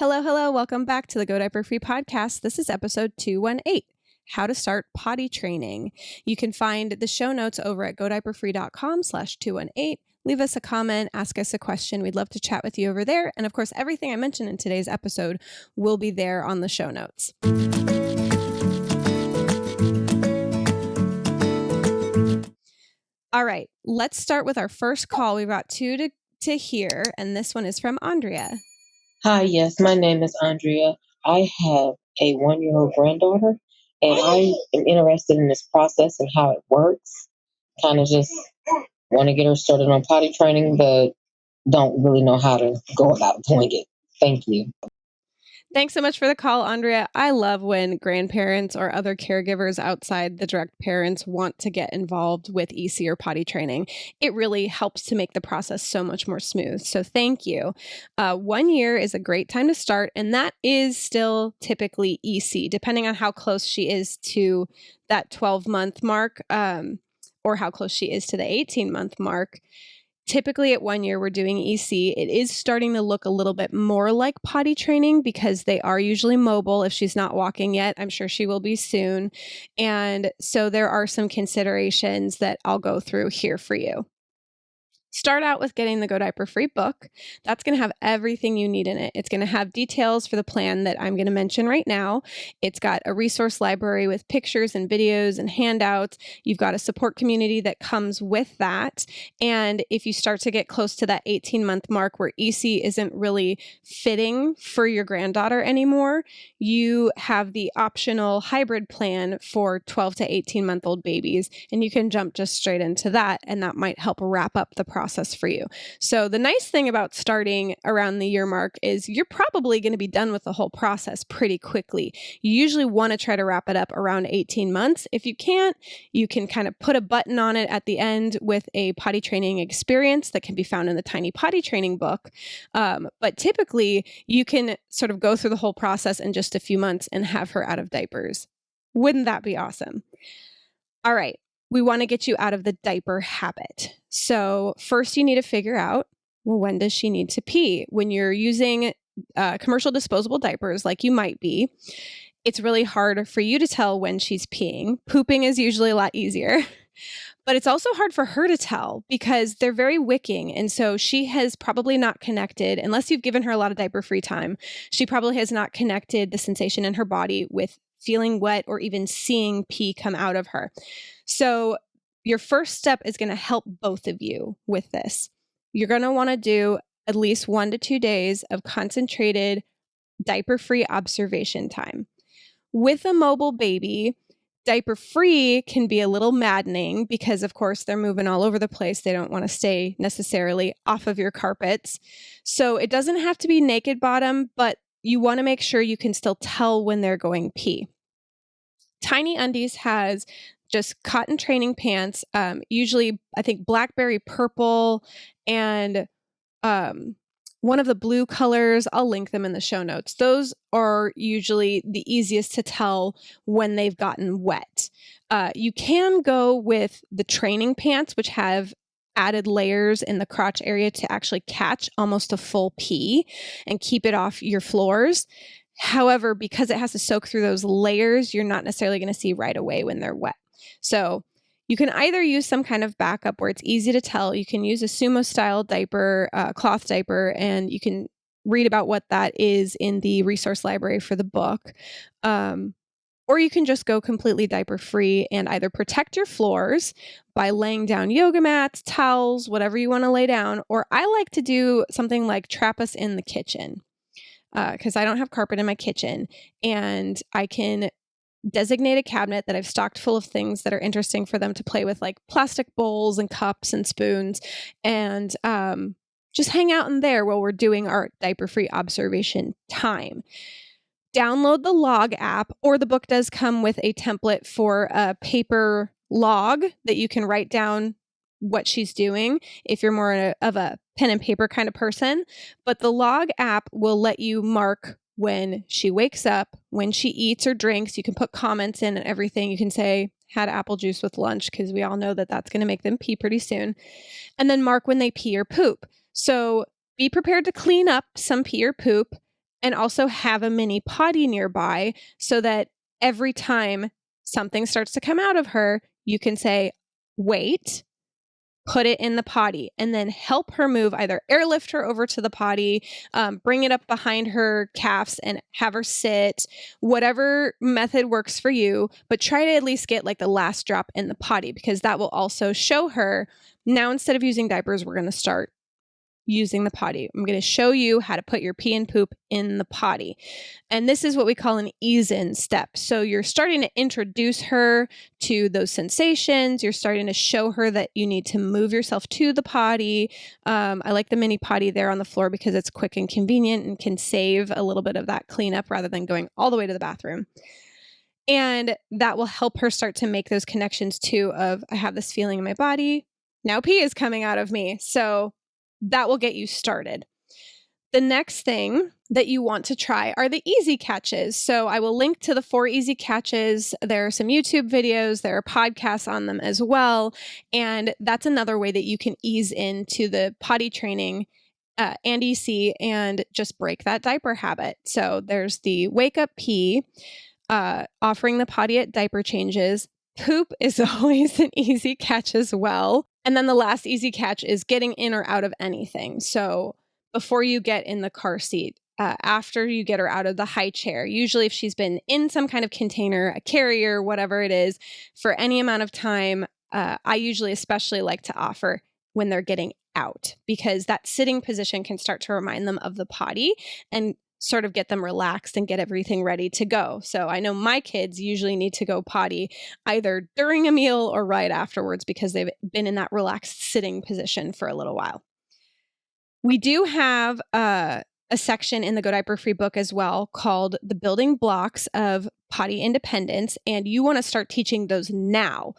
Hello, hello. Welcome back to the Go Diaper Free podcast. This is episode 218, How to Start Potty Training. You can find the show notes over at godiaperfree.com/218. Leave us a comment, ask us a question. We'd love to chat with you over there. And of course, everything I mentioned in today's episode will be there on the show notes. All right, let's start with our first call. We've got two to hear, and this one is from Andrea. Hi, yes, my name is Andrea. I have a 1-year-old granddaughter, and I am interested in this process and how it works. Kind of just want to get her started on potty training, but don't really know how to go about doing it. Thank you. Thanks so much for the call, Andrea. I love when grandparents or other caregivers outside the direct parents want to get involved with EC or potty training. It really helps to make the process so much more smooth. So thank you. 1 year is a great time to start, and that is still typically EC, depending on how close she is to that 12-month mark or how close she is to the 18-month mark. Typically at 1 year, we're doing EC. It is starting to look a little bit more like potty training because they are usually mobile. If she's not walking yet, I'm sure she will be soon. And so there are some considerations that I'll go through here for you. Start out with getting the Go Diaper Free book. That's going to have everything you need in it. It's going to have details for the plan that I'm going to mention right now. It's got a resource library with pictures and videos and handouts. You've got a support community that comes with that. And if you start to get close to that 18-month mark where EC isn't really fitting for your granddaughter anymore, you have the optional hybrid plan for 12 to 18-month-old babies. And you can jump just straight into that, and that might help wrap up the process for you. So the nice thing about starting around the year mark is you're probably going to be done with the whole process pretty quickly. You usually want to try to wrap it up around 18 months. If you can't, you can kind of put a button on it at the end with a potty training experience that can be found in the Tiny Potty Training book. But typically you can sort of go through the whole process in just a few months and have her out of diapers. Wouldn't that be awesome? All right. We want to get you out of the diaper habit. So first you need to figure out, well, when does she need to pee? When you're using commercial disposable diapers like you might be, it's really hard for you to tell when she's peeing. Pooping is usually a lot easier. But it's also hard for her to tell because they're very wicking. And so she has probably not connected, unless you've given her a lot of diaper free time, she probably has not connected the sensation in her body with feeling wet or even seeing pee come out of her. So your first step is going to help both of you with this. You're going to want to do at least 1 to 2 days of concentrated diaper-free observation time. With a mobile baby, diaper-free can be a little maddening because, of course, they're moving all over the place. They don't want to stay necessarily off of your carpets. So it doesn't have to be naked bottom, but you want to make sure you can still tell when they're going pee. Tiny Undies has just cotton training pants, usually I think blackberry purple and one of the blue colors. I'll link them in the show notes. Those are usually the easiest to tell when they've gotten wet. You can go with the training pants, which have added layers in the crotch area to actually catch almost a full pee and keep it off your floors. However, because it has to soak through those layers, you're not necessarily going to see right away when they're wet. So you can either use some kind of backup where it's easy to tell. You can use a sumo style diaper, cloth diaper, and you can read about what that is in the resource library for the book. Or you can just go completely diaper free and either protect your floors by laying down yoga mats, towels, whatever you want to lay down. Or I like to do something like trap us in the kitchen because I don't have carpet in my kitchen, and I can designate a cabinet that I've stocked full of things that are interesting for them to play with, like plastic bowls and cups and spoons, and just hang out in there while we're doing our diaper-free observation time. Download the log app, or the book does come with a template for a paper log that you can write down what she's doing if you're more of a pen and paper kind of person. But the log app will let you mark when she wakes up, when she eats or drinks. You can put comments in and everything. You can say, had apple juice with lunch, because we all know that that's going to make them pee pretty soon. And then mark when they pee or poop. So be prepared to clean up some pee or poop and also have a mini potty nearby so that every time something starts to come out of her, you can say, wait, put it in the potty, and then help her move, either airlift her over to the potty, bring it up behind her calves and have her sit, whatever method works for you, but try to at least get like the last drop in the potty, because that will also show her, now instead of using diapers, we're going to start using the potty. I'm going to show you how to put your pee and poop in the potty. And this is what we call an ease-in step. So you're starting to introduce her to those sensations. You're starting to show her that you need to move yourself to the potty. I like the mini potty there on the floor because it's quick and convenient and can save a little bit of that cleanup rather than going all the way to the bathroom. And that will help her start to make those connections too of, I have this feeling in my body. Now pee is coming out of me. So that will get you started. The next thing that you want to try are the easy catches. So I will link to the 4 easy catches. There are some YouTube videos, there are podcasts on them as well. And that's another way that you can ease into the potty training and EC and just break that diaper habit. So there's the wake up pee, offering the potty at diaper changes. Poop is always an easy catch as well. And then the last easy catch is getting in or out of anything. So before you get in the car seat, after you get her out of the high chair, usually if she's been in some kind of container, a carrier, whatever it is, for any amount of time, I usually especially like to offer when they're getting out, because that sitting position can start to remind them of the potty and sort of get them relaxed and get everything ready to go. So I know my kids usually need to go potty either during a meal or right afterwards because they've been in that relaxed sitting position for a little while. We do have a section in the Go Diaper Free book as well called The Building Blocks of Potty Independence, and you want to start teaching those now.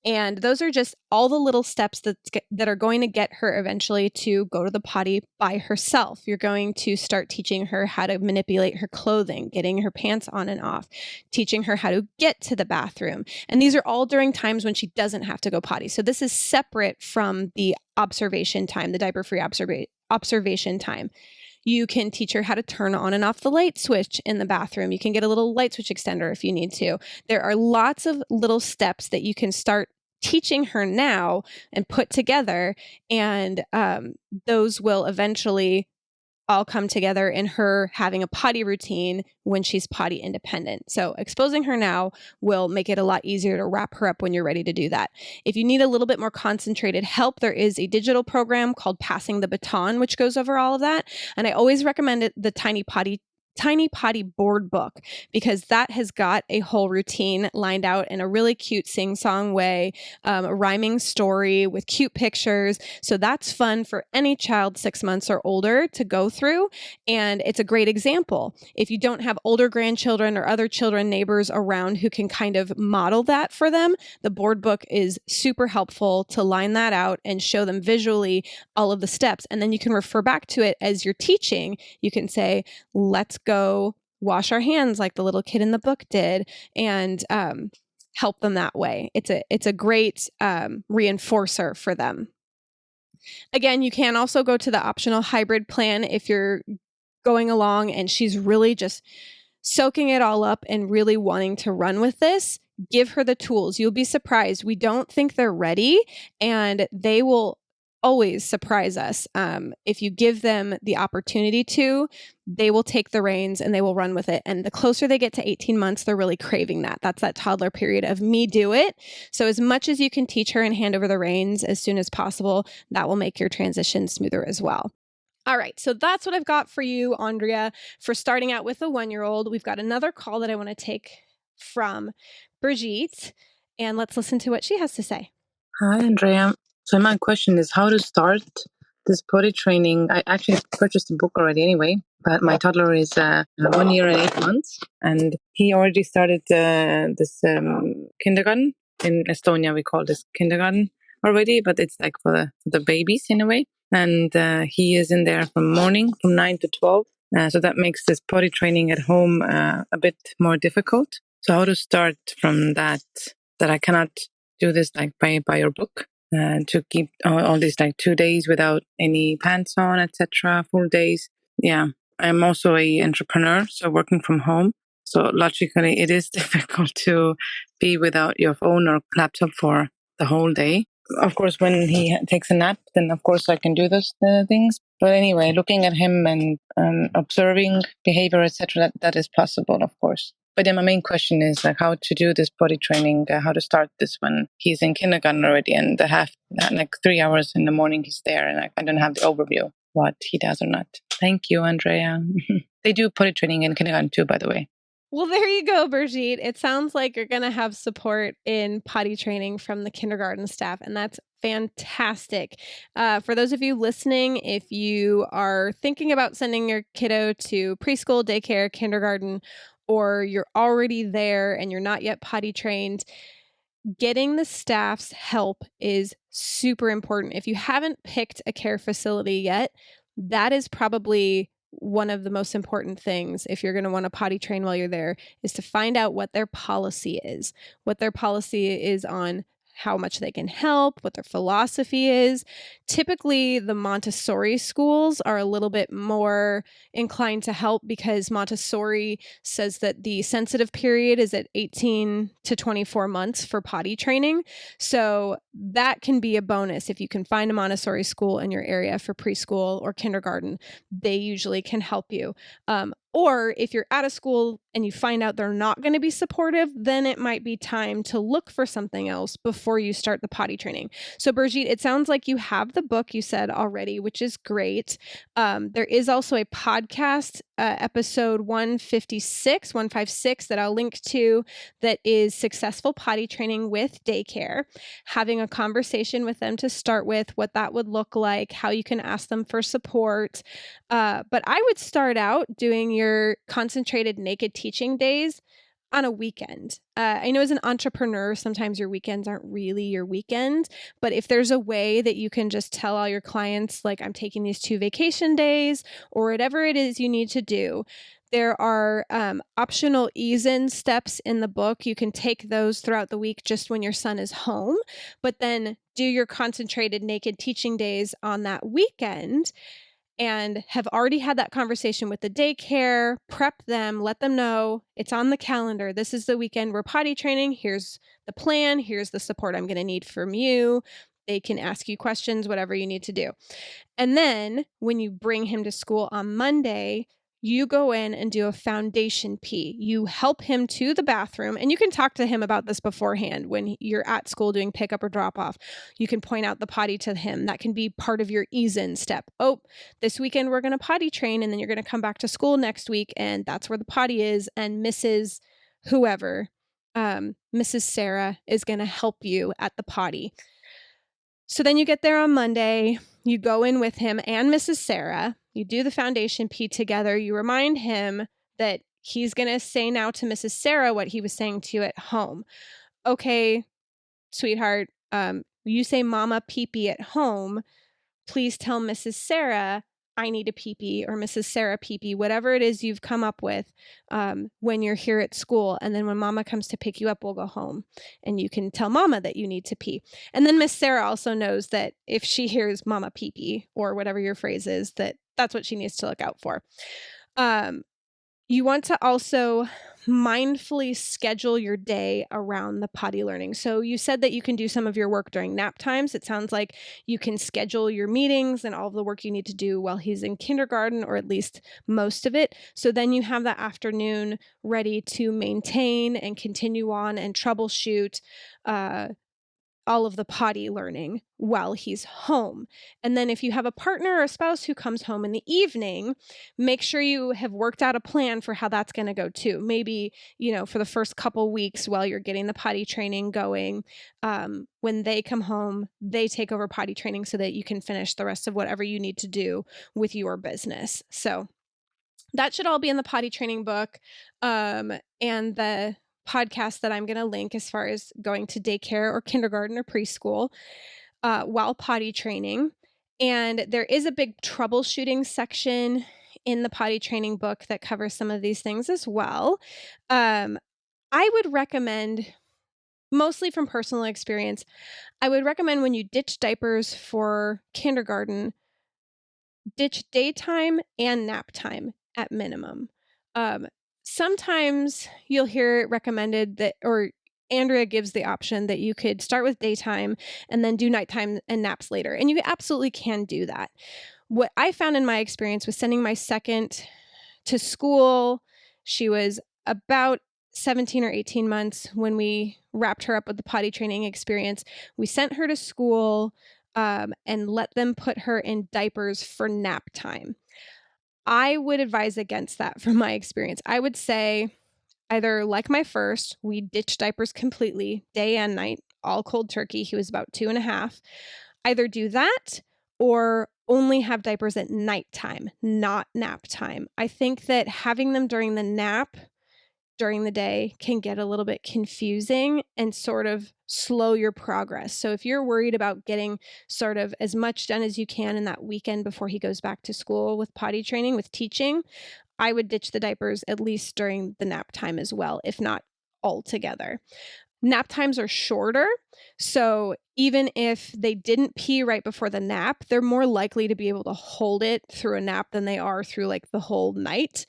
And those are just all the little steps that are going to get her eventually to go to the potty by herself. You're going to start teaching her how to manipulate her clothing, getting her pants on and off, teaching her how to get to the bathroom. And these are all during times when she doesn't have to go potty. So this is separate from the observation time, the diaper-free observation time. You can teach her how to turn on and off the light switch in the bathroom. You can get a little light switch extender if you need to. There are lots of little steps that you can start teaching her now and put together, and those will eventually all come together in her having a potty routine when she's potty independent. So exposing her now will make it a lot easier to wrap her up when you're ready to do that. If you need a little bit more concentrated help, there is a digital program called Passing the Baton, which goes over all of that. And I always recommend it, the Tiny Potty board book, because that has got a whole routine lined out in a really cute sing-song way, a rhyming story with cute pictures. So that's fun for any child 6 months or older to go through. And it's a great example. If you don't have older grandchildren or other children, neighbors around who can kind of model that for them, the board book is super helpful to line that out and show them visually all of the steps. And then you can refer back to it as you're teaching. You can say, let's go wash our hands like the little kid in the book did, and help them that way. It's a great reinforcer for them. Again, you can also go to the optional hybrid plan if you're going along and she's really just soaking it all up and really wanting to run with this. Give her the tools. You'll be surprised. We don't think they're ready, and they will always surprise us. If you give them the opportunity to, they will take the reins and they will run with it. And the closer they get to 18 months, they're really craving that. That's that toddler period of me do it. So as much as you can teach her and hand over the reins as soon as possible, that will make your transition smoother as well. All right, so that's what I've got for you, Andrea, for starting out with a 1-year-old. We've got another call that I want to take from Brigitte, and let's listen to what she has to say. Hi, Andrea. So my question is how to start this potty training. I actually purchased a book already anyway, but my toddler is 1 year and 8 months, and he already started this kindergarten. In Estonia, we call this kindergarten already, but it's like for the babies in a way. And he is in there from morning, from 9 to 12. So that makes this potty training at home a bit more difficult. So how to start from that I cannot do this like by your book, to keep all these like 2 days without any pants on, etc., full days. Yeah. I'm also a entrepreneur, so working from home. So logically, it is difficult to be without your phone or laptop for the whole day. Of course, when he takes a nap, then of course I can do those things. But anyway, looking at him and observing behavior, etc., that is possible, of course. But then my main question is like how to do this body training, how to start this when he's in kindergarten already, and like 3 hours in the morning he's there, and I don't have the overview what he does or not. Thank you, Andrea. They do potty training in kindergarten too, by the way. Well, there you go, Brigitte. It sounds like you're going to have support in potty training from the kindergarten staff, and that's fantastic. For those of you listening, if you are thinking about sending your kiddo to preschool, daycare, kindergarten, or you're already there and you're not yet potty trained, getting the staff's help is super important. If you haven't picked a care facility yet, that is probably one of the most important things if you're going to want to potty train while you're there, is to find out what their policy is, on how much they can help, what their philosophy is. Typically, the Montessori schools are a little bit more inclined to help because Montessori says that the sensitive period is at 18 to 24 months for potty training. So that can be a bonus if you can find a Montessori school in your area for preschool or kindergarten. They usually can help you. Or if you're at a school and you find out they're not going to be supportive, then it might be time to look for something else before you start the potty training. So Brigitte, it sounds like you have the book you said already, which is great. There is also a podcast, episode 156 that I'll link to, that is Successful Potty Training with Daycare. Having a conversation with them to start with, what that would look like, how you can ask them for support. But I would start out doing your concentrated naked teaching days on a weekend. I know as an entrepreneur, sometimes your weekends aren't really your weekend, but if there's a way that you can just tell all your clients, like, I'm taking these 2 vacation days or whatever it is you need to do, there are optional ease-in steps in the book. You can take those throughout the week just when your son is home, but then do your concentrated naked teaching days on that weekend and have already had that conversation with the daycare, prep them, let them know it's on the calendar. This is the weekend we're potty training. Here's the plan. Here's the support I'm going to need from you. They can ask you questions, whatever you need to do. And then when you bring him to school on Monday, you go in and do a foundation P. You help him to the bathroom, and you can talk to him about this beforehand when you're at school doing pickup or drop off. You can point out the potty to him. That can be part of your ease-in step. Oh, this weekend we're going to potty train, and then you're going to come back to school next week, and that's where the potty is, and Mrs. whoever, Mrs. Sarah, is going to help you at the potty. So then you get there on Monday, you go in with him and Mrs. Sarah, you do the foundation P together, you remind him that he's going to say now to Mrs. Sarah what he was saying to you at home. Okay, sweetheart, you say mama pee-pee at home, please tell Mrs. Sarah I need a pee-pee, or Mrs. Sarah pee-pee, whatever it is you've come up with when you're here at school. And then when mama comes to pick you up, we'll go home and you can tell mama that you need to pee. And then Miss Sarah also knows that if she hears mama pee-pee, or whatever your phrase is, that's what she needs to look out for. You want to also mindfully schedule your day around the potty learning. So you said that you can do some of your work during nap times. It sounds like you can schedule your meetings and all of the work you need to do while he's in kindergarten, or at least most of it. So then you have that afternoon ready to maintain and continue on and troubleshoot all of the potty learning while he's home. And then if you have a partner or a spouse who comes home in the evening, make sure you have worked out a plan for how that's going to go too. Maybe, for the first couple weeks while you're getting the potty training going, when they come home, they take over potty training so that you can finish the rest of whatever you need to do with your business. So that should all be in the potty training book. And the podcast that I'm going to link as far as going to daycare or kindergarten or preschool while potty training. And there is a big troubleshooting section in the potty training book that covers some of these things as well. I would recommend, mostly from personal experience, I would recommend when you ditch diapers for kindergarten, ditch daytime and nap time. at minimum. Sometimes you'll hear it recommended that, or Andrea gives the option that you could start with daytime and then do nighttime and naps later. And you absolutely can do that. What I found in my experience was sending my second to school. She was about 17 or 18 months when we wrapped her up with the potty training experience. We sent her to school and let them put her in diapers for nap time. I would advise against that from my experience. I would say either like my first, we ditched diapers completely, day and night, all cold turkey. He was about 2.5. Either do that or only have diapers at nighttime, not nap time. I think that having them during the nap during the day can get a little bit confusing and sort of slow your progress. So if you're worried about getting sort of as much done as you can in that weekend before he goes back to school with potty training, with teaching, I would ditch the diapers at least during the nap time as well, if not altogether. Nap times are shorter, so even if they didn't pee right before the nap, they're more likely to be able to hold it through a nap than they are through like the whole night.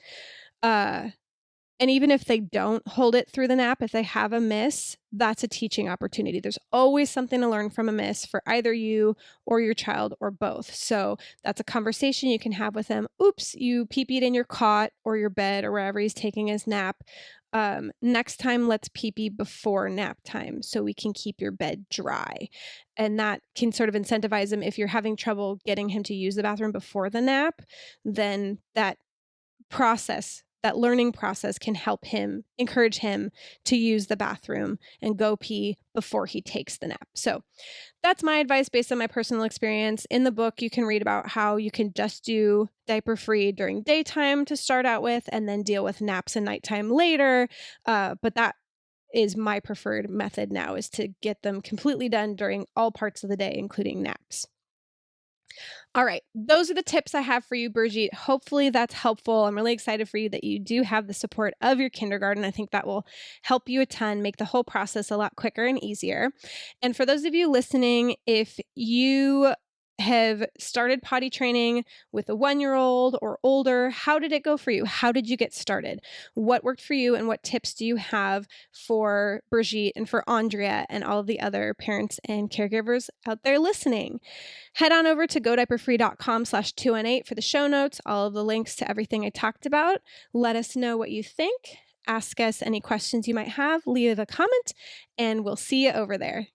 And even if they don't hold it through the nap, if they have a miss, that's a teaching opportunity. There's always something to learn from a miss for either you or your child or both. So that's a conversation you can have with them. Oops, you pee-peed in your cot or your bed or wherever he's taking his nap. Next time, let's pee-pee before nap time so we can keep your bed dry. And that can sort of incentivize him. If you're having trouble getting him to use the bathroom before the nap, then that learning process can help him, encourage him to use the bathroom and go pee before he takes the nap. So that's my advice based on my personal experience. In the book, you can read about how you can just do diaper free during daytime to start out with and then deal with naps and nighttime later. But that is my preferred method now, is to get them completely done during all parts of the day, including naps. All right, those are the tips I have for you, Brigitte. Hopefully that's helpful. I'm really excited for you that you do have the support of your kindergarten. I think that will help you a ton, make the whole process a lot quicker and easier. And for those of you listening, if you have started potty training with a 1-year-old or older, how did it go for you? How did you get started? What worked for you, and what tips do you have for Brigitte and for Andrea and all of the other parents and caregivers out there listening? Head on over to godiaperfree.com/218 for the show notes, all of the links to everything I talked about. Let us know what you think. Ask us any questions you might have, leave a comment, and we'll see you over there.